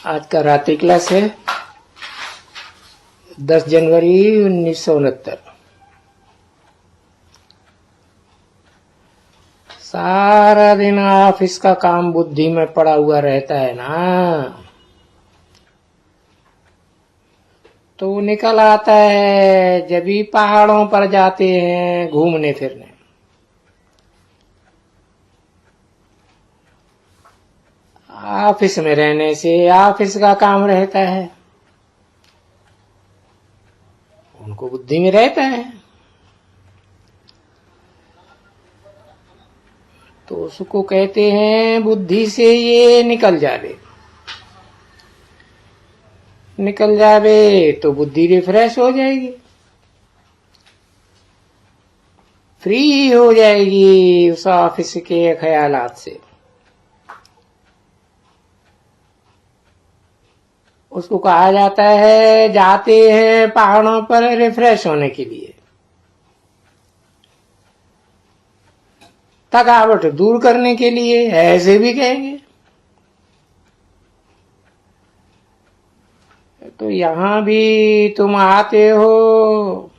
आज का रात्रि क्लास है 10 जनवरी 1969। सारा दिन ऑफिस का काम बुद्धि में पड़ा हुआ रहता है ना, तो निकल आता है जब भी पहाड़ों पर जाते हैं घूमने फिरने। ऑफिस में रहने से ऑफिस का काम रहता है, उनको बुद्धि में रहता है, तो उसको कहते हैं बुद्धि से ये निकल जावे। निकल जावे तो बुद्धि रिफ्रेश हो जाएगी, फ्री हो जाएगी उस ऑफिस के ख्यालात से। उसको कहा जाता है जाते हैं पहाड़ों पर रिफ्रेश होने के लिए, थकावट दूर करने के लिए, ऐसे भी कहेंगे। तो यहां भी तुम आते हो,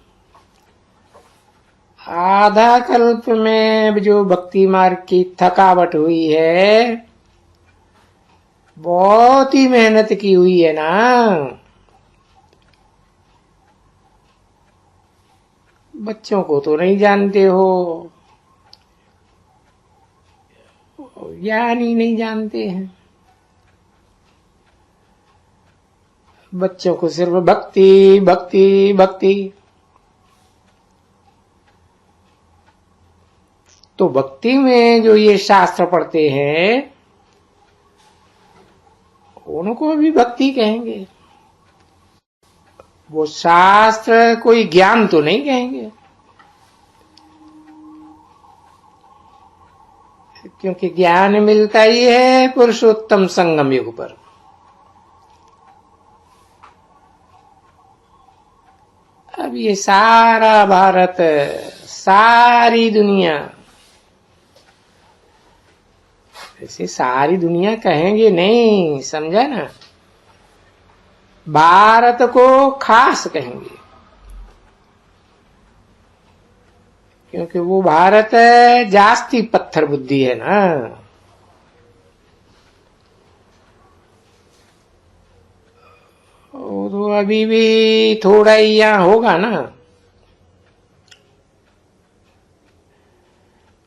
आधा कल्प में जो भक्ति मार्ग की थकावट हुई है, बहुत ही मेहनत की हुई है ना। बच्चों को तो नहीं जानते हो, ज्ञान ही नहीं जानते हैं। बच्चों को सिर्फ भक्ति भक्ति भक्ति। तो भक्ति में जो ये शास्त्र पढ़ते हैं उनको भी भक्ति कहेंगे। वो शास्त्र कोई ज्ञान तो नहीं कहेंगे, क्योंकि ज्ञान मिलता ही है पुरुषोत्तम संगम युग पर। अब ये सारा भारत, सारी दुनिया, ऐसे सारी दुनिया कहेंगे नहीं, समझा ना, भारत को खास कहेंगे, क्योंकि वो भारत जास्ती पत्थर बुद्धि है ना। तो अभी भी थोड़ा ही यहाँ होगा ना,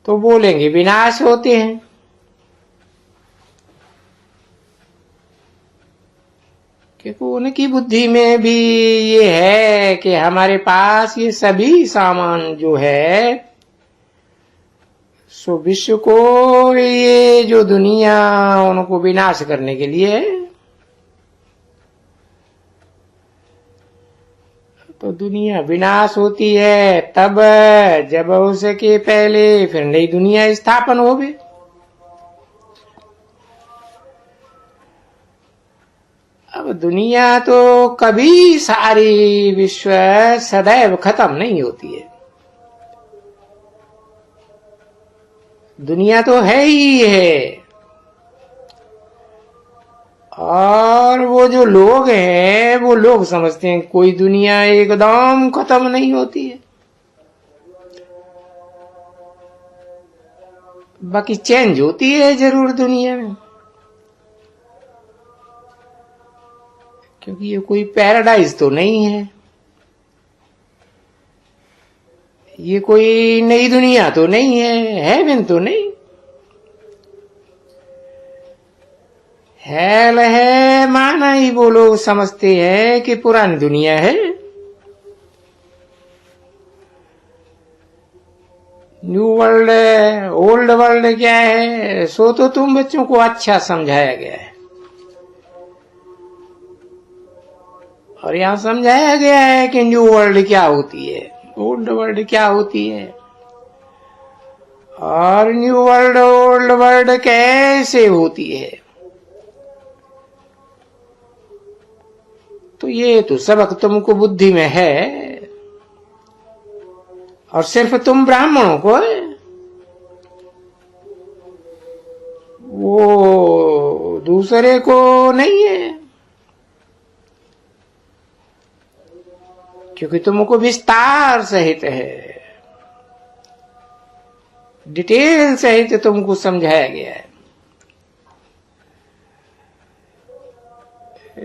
तो बोलेंगे विनाश होते हैं। क्योंकि उनकी बुद्धि में भी ये है कि हमारे पास ये सभी सामान जो है, सो विश्व को, ये जो दुनिया उनको विनाश करने के लिए। तो दुनिया विनाश होती है तब जब उसके पहले फिर नई दुनिया स्थापन होगी। अब दुनिया तो कभी सारी विश्व सदैव खत्म नहीं होती है। दुनिया तो है ही है, और वो जो लोग हैं वो लोग समझते हैं कोई दुनिया एकदम खत्म नहीं होती है। बाकी चेंज होती है जरूर दुनिया में, क्योंकि ये कोई पैराडाइज तो नहीं है, ये कोई नई दुनिया तो नहीं है, हेवन तो नहीं। हेल है माना ही वो लोग समझते हैं कि पुरानी दुनिया है। न्यू वर्ल्ड, ओल्ड वर्ल्ड क्या है, सो तो तुम बच्चों को अच्छा समझाया गया है, और यहां समझाया गया है कि न्यू वर्ल्ड क्या होती है, ओल्ड वर्ल्ड क्या होती है, और न्यू वर्ल्ड ओल्ड वर्ल्ड कैसे होती है। तो ये तो सबक तुमको बुद्धि में है, और सिर्फ तुम ब्राह्मणों को है, वो दूसरे को नहीं है। क्योंकि तुमको विस्तार सहित है, डिटेल सहित तुमको समझाया गया है।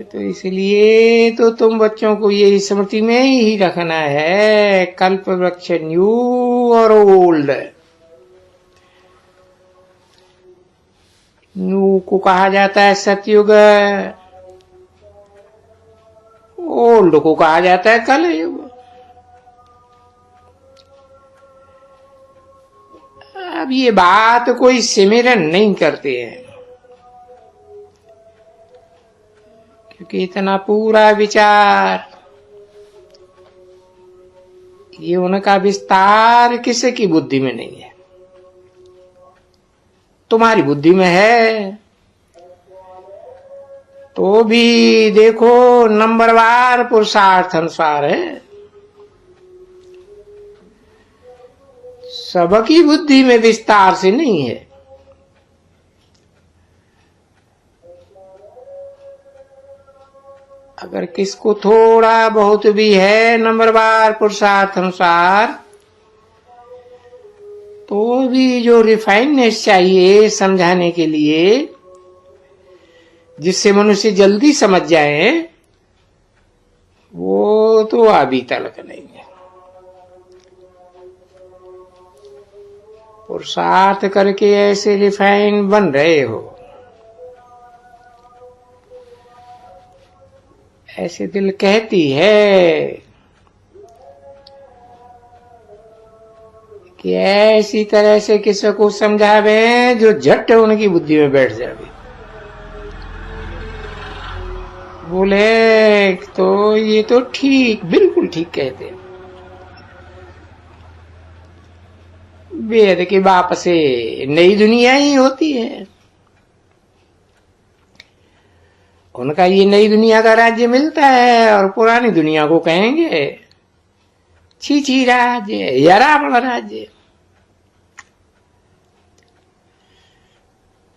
तो इसलिए तो तुम बच्चों को ये स्मृति में ही रखना है, कल्प वृक्ष न्यू और ओल्ड। न्यू को कहा जाता है सतयुग, ओल्ड को कहा जाता है कलयुग। अब ये बात कोई सिमरन नहीं करते हैं, क्योंकि इतना पूरा विचार, ये उनका विस्तार किसी की बुद्धि में नहीं है। तुम्हारी बुद्धि में है तो भी देखो नंबरवार पुरुषार्थ अनुसार है। सबकी बुद्धि में विस्तार से नहीं है। अगर किसको थोड़ा बहुत भी है नंबरवार पुरुषार्थ अनुसार, तो भी जो रिफाइननेस चाहिए समझाने के लिए, जिससे मनुष्य जल्दी समझ जाए, वो तो अभी तक नहीं है। पुरुषार्थ करके ऐसे रिफाइन बन रहे हो, ऐसे दिल कहती है कि ऐसी तरह से किसी को समझावे जो झट उनकी बुद्धि में बैठ जावे। बोले तो ये तो ठीक, बिल्कुल ठीक कहते हैं। वेद के बाप से नई दुनिया ही होती है। उनका ये नई दुनिया का राज्य मिलता है और पुरानी दुनिया को कहेंगे छी राज्य या रावण राज्य।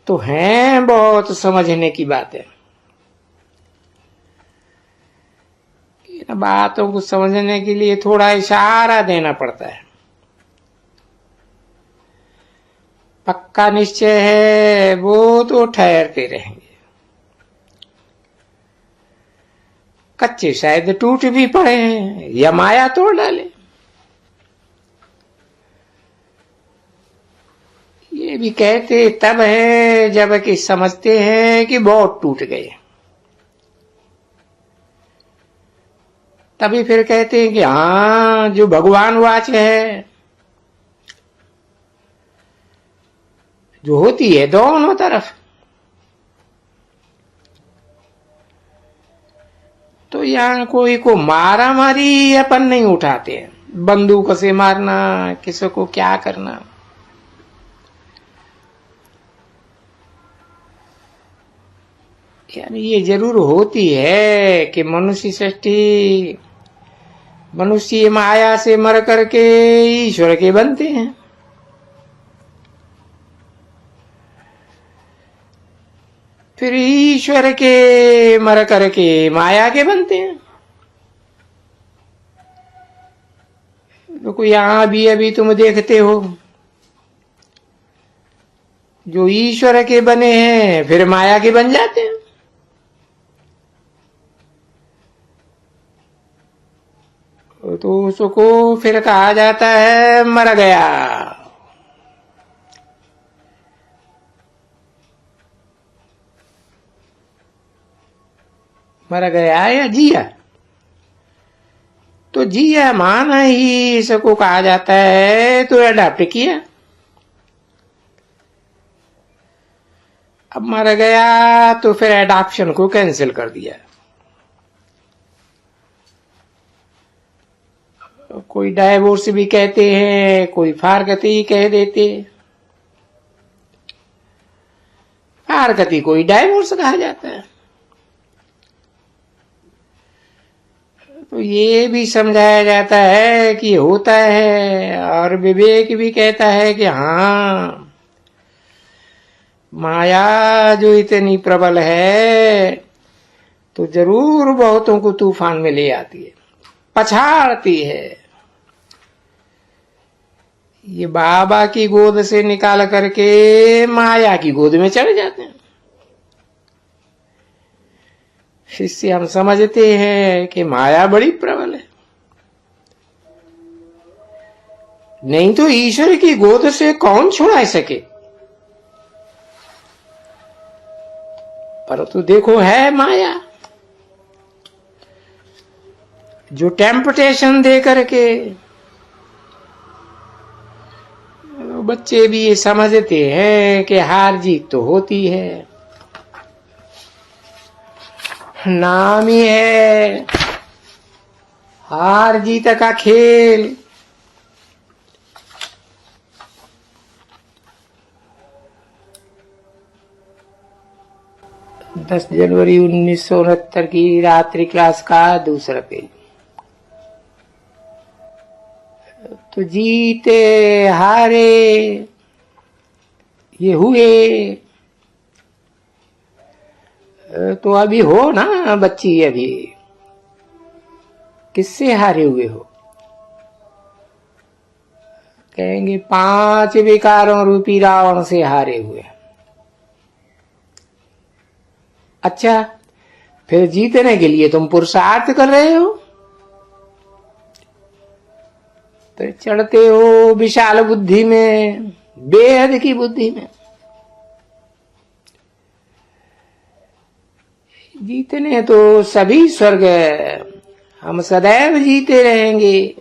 तो है बहुत समझने की बातें। इन बातों को समझने के लिए थोड़ा इशारा देना पड़ता है। पक्का निश्चय है वो तो ठहरते रहेंगे, कच्चे शायद टूट भी पड़े हैं या माया तोड़ डाले। ये भी कहते तब है जब कि समझते हैं कि बहुत टूट गए, तभी फिर कहते हैं कि हाँ जो भगवान वाच है, जो होती है दोनों तरफ। तो यहाँ कोई को मारा मारी अपन नहीं उठाते हैं, बंदूक से मारना, किसी को क्या करना। यानी ये जरूर होती है कि मनुष्य सृष्टि, मनुष्य माया से मर करके ईश्वर के बनते हैं। फिर ईश्वर के मर करके माया के बनते हैं। तो यहां भी अभी तुम देखते हो, जो ईश्वर के बने हैं फिर माया के बन जाते हैं। तो उसको फिर कहा जाता है मर गया। मर गया या जिया? तो जिया माना ही इसको कहा जाता है, तो अडॉप्ट किया। अब मर गया तो फिर एडॉप्शन को कैंसिल कर दिया। कोई डाइवोर्स भी कहते हैं, कोई फारकती कह देते। फारकती कोई डाइवोर्स कहा जाता है। तो ये भी समझाया जाता है कि होता है, और विवेक भी कहता है कि हाँ माया जो इतनी प्रबल है तो जरूर बहुतों को तूफान में ले आती है। पछाड़ती है। ये बाबा की गोद से निकाल करके माया की गोद में चढ़ जाते हैं। इससे हम समझते हैं कि माया बड़ी प्रबल है। नहीं तो ईश्वर की गोद से कौन छुड़ा सके। परंतु देखो है माया जो टेम्पटेशन दे करके बच्चे भी ये समझते हैं कि हार जीत तो होती है, नाम ही है हार जीत का खेल। 10 जनवरी 1969 की रात्रि क्लास का दूसरा पेज। तो जीते हारे ये हुए तो अभी हो ना बच्ची, अभी किससे हारे हुए हो? कहेंगे 5 विकारों रूपी रावण से हारे हुए। अच्छा, फिर जीतने के लिए तुम पुरुषार्थ कर रहे हो, तो चढ़ते हो विशाल बुद्धि में, बेहद की बुद्धि में। जीतने तो सभी स्वर्ग, हम सदैव जीते रहेंगे,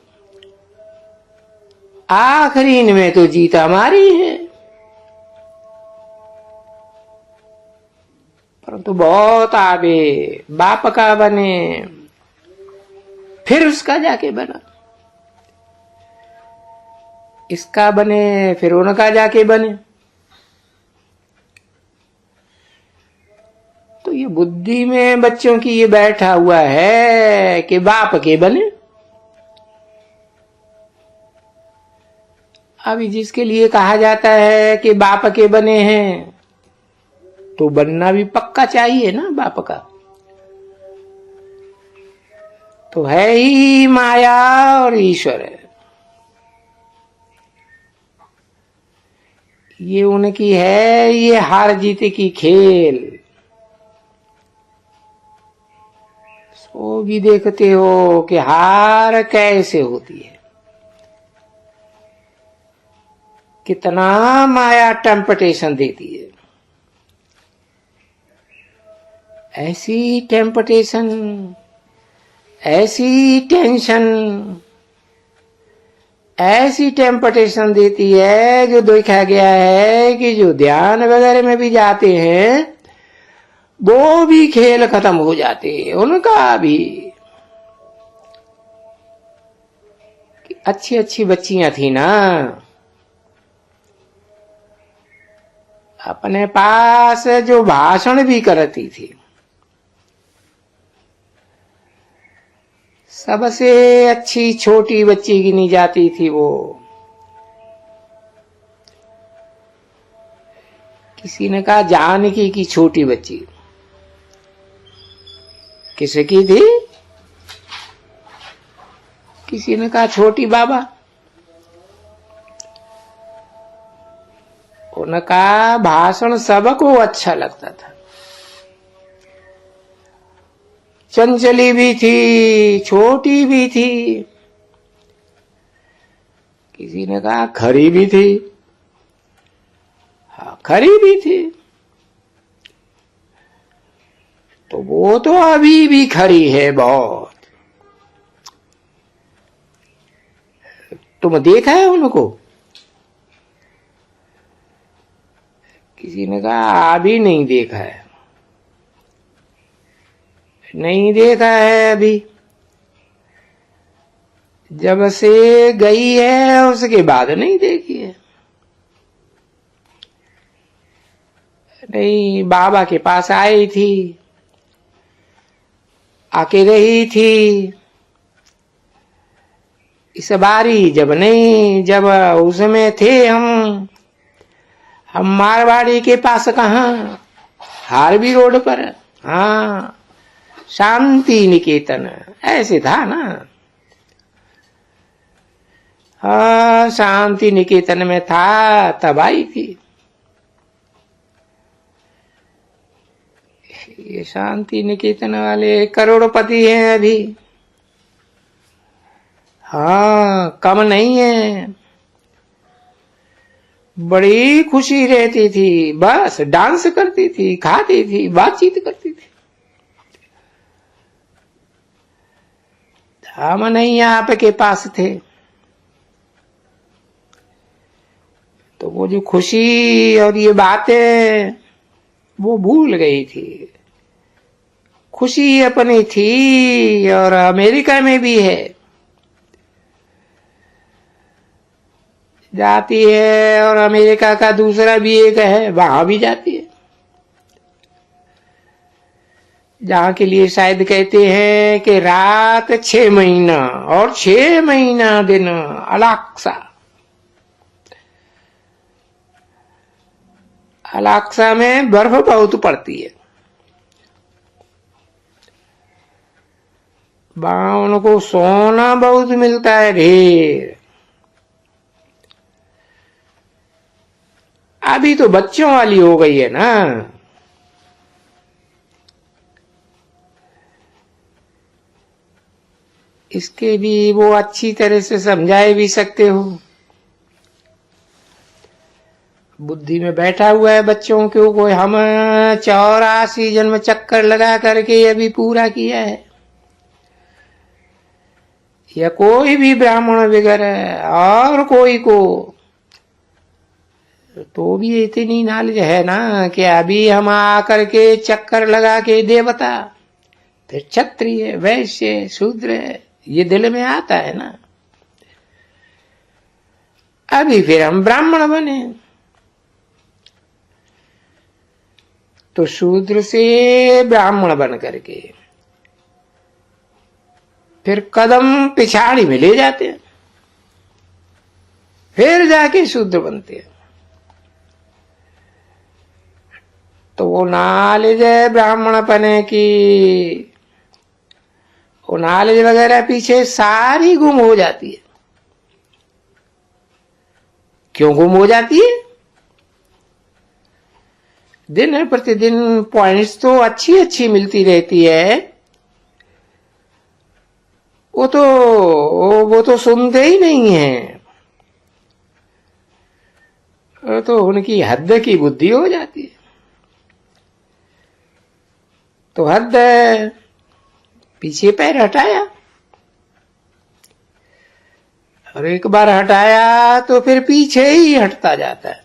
आखिरी में तो जीत हमारी है। परंतु बहुत आगे बाप का बने, फिर उसका जाके बना, इसका बने फिर उनका जाके बने। तो ये बुद्धि में बच्चों की ये बैठा हुआ है कि बाप के बने। अभी जिसके लिए कहा जाता है कि बाप के बने हैं, तो बनना भी पक्का चाहिए ना बाप का। तो है ही माया और ईश्वर है, ये उनकी है, ये हार जीत की खेल। सो भी देखते हो कि हार कैसे होती है, कितना माया टेम्पटेशन देती है। ऐसी टेम्पटेशन, ऐसी टेंशन, ऐसी टेम्पटेशन देती है जो देखा गया है कि जो ध्यान वगैरह में भी जाते हैं वो भी खेल खत्म हो जाते हैं उनका भी। अच्छी अच्छी बच्चियां थी ना, अपने पास जो भाषण भी करती थी, सबसे अच्छी छोटी बच्ची गिनी जाती थी वो। किसी ने कहा जानकी की छोटी बच्ची, किसकी थी? किसी ने कहा छोटी बाबा। उनका भाषण सबको अच्छा लगता था, चंचली भी थी, छोटी भी थी, किसी ने कहा खरी भी थी। हाँ, खरी भी थी, तो वो तो अभी भी खरी है बहुत। तुम देखा है उनको? किसी ने कहा अभी नहीं देखा है। नहीं देखा है अभी, जब से गई है उसके बाद नहीं देखी है। नहीं, बाबा के पास आई थी, आके रही थी। इस बारी जब नहीं, जब उसमें थे हम मारवाड़ी के पास, कहाँ, हारवी रोड पर, हाँ, शांति निकेतन, ऐसे था ना। हाँ, शांति निकेतन में था तब आई थी। ये शांति निकेतन वाले करोड़पति हैं अभी। हाँ, कम नहीं है। बड़ी खुशी रहती थी, बस डांस करती थी, खाती थी, बातचीत करती थी। हम नहीं आपके पास थे तो वो जो खुशी और ये बातें वो भूल गई थी। खुशी अपनी थी और अमेरिका में भी है, जाती है, और अमेरिका का दूसरा भी एक है, वहां भी जाती है, जहां के लिए शायद कहते हैं कि रात 6 महीना और 6 महीना दिन अलाक्सा। अलाक्सा में बर्फ बहुत पड़ती है, वहां उनको सोना बहुत मिलता है ढेर। अभी तो बच्चों वाली हो गई है ना, इसके भी वो अच्छी तरह से समझाए भी सकते हो। बुद्धि में बैठा हुआ है बच्चों को, कोई हम 84 जन्म चक्कर लगा करके अभी पूरा किया है, या कोई भी ब्राह्मण वगैरह और कोई को, तो भी इतनी नॉलेज है ना कि अभी हम आकर के चक्कर लगा के देवता, फिर क्षत्रिय, वैश्य, शूद्र, ये दिल में आता है ना। अभी फिर हम ब्राह्मण बने तो शूद्र से ब्राह्मण बन करके फिर कदम पिछाड़ी में ले जाते हैं, फिर जाके शूद्र बनते हैं। तो वो नॉलेज है ब्राह्मणपने की, वो नॉलेज वगैरह पीछे सारी गुम हो जाती है। क्यों गुम हो जाती है? दिन प्रतिदिन पॉइंट्स तो अच्छी अच्छी मिलती रहती है, वो तो सुनते ही नहीं है, वो तो उनकी हद की बुद्धि हो जाती है। तो हद पीछे पैर हटाया, और एक बार हटाया तो फिर पीछे ही हटता जाता है।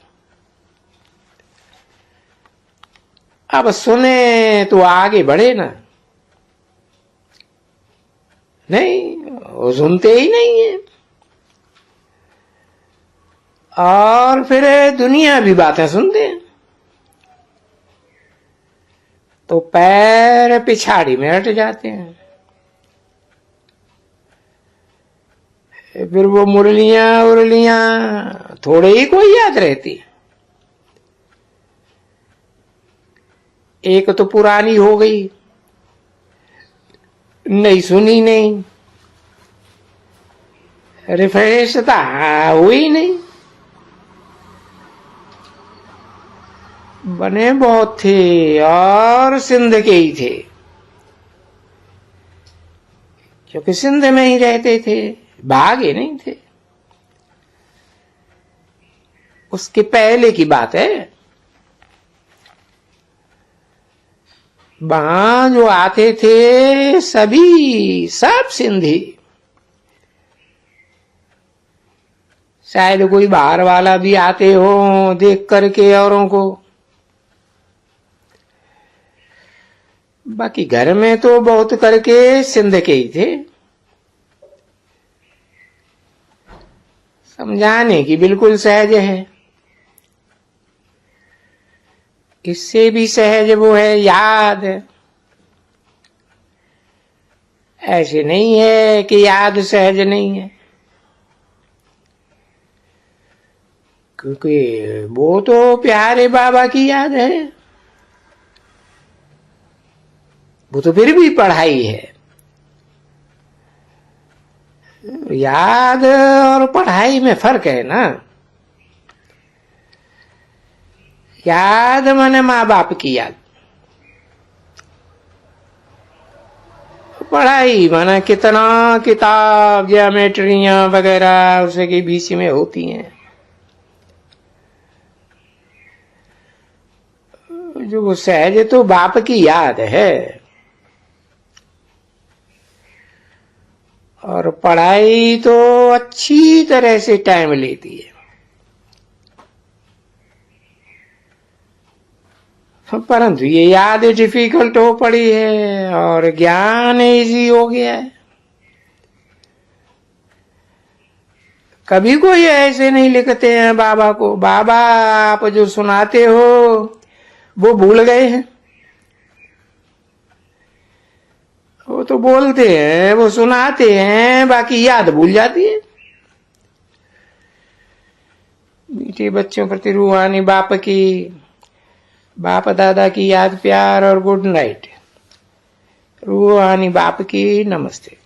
अब सुने तो आगे बढ़े ना, नहीं, वो सुनते ही नहीं है। और फिर दुनिया भी बातें सुनते हैं, तो पैर पिछाड़ी में हट जाते हैं। फिर वो मुरलियां उरलियां थोड़े ही कोई याद रहती, एक तो पुरानी हो गई, नहीं सुनी नहीं, रिफ्रेशता हुई नहीं। बने बहुत थे और सिंध के ही थे, क्योंकि सिंध में ही रहते थे, भागे नहीं थे। उसके पहले की बात है, वहां जो आते थे सभी सब सिंधी, शायद कोई बाहर वाला भी आते हो देख करके औरों को, बाकी घर में तो बहुत करके सिंध के ही थे। समझाने की बिल्कुल सहज है, इससे भी सहज वो है याद। ऐसे नहीं है कि याद सहज नहीं है, क्योंकि वो तो प्यारे बाबा की याद है, वो तो फिर भी पढ़ाई है। याद और पढ़ाई में फर्क है ना। याद माने माँ बाप की याद, पढ़ाई माना कितना किताब ज्योमेट्रियां वगैरह उसे की बीच में होती हैं। जो सहज तो बाप की याद है, और पढ़ाई तो अच्छी तरह से टाइम लेती है। परंतु ये याद डिफिकल्ट हो पड़ी है और ज्ञान इजी हो गया है। कभी कोई ऐसे नहीं लिखते हैं बाबा को, बाबा आप जो सुनाते हो वो भूल गए हैं। वो तो बोलते हैं, वो सुनाते हैं, बाकी याद भूल जाती है। मीठे बच्चों प्रति रूहानी बाप की, बाप दादा की याद, प्यार और गुड नाइट। रूहानी बाप की नमस्ते।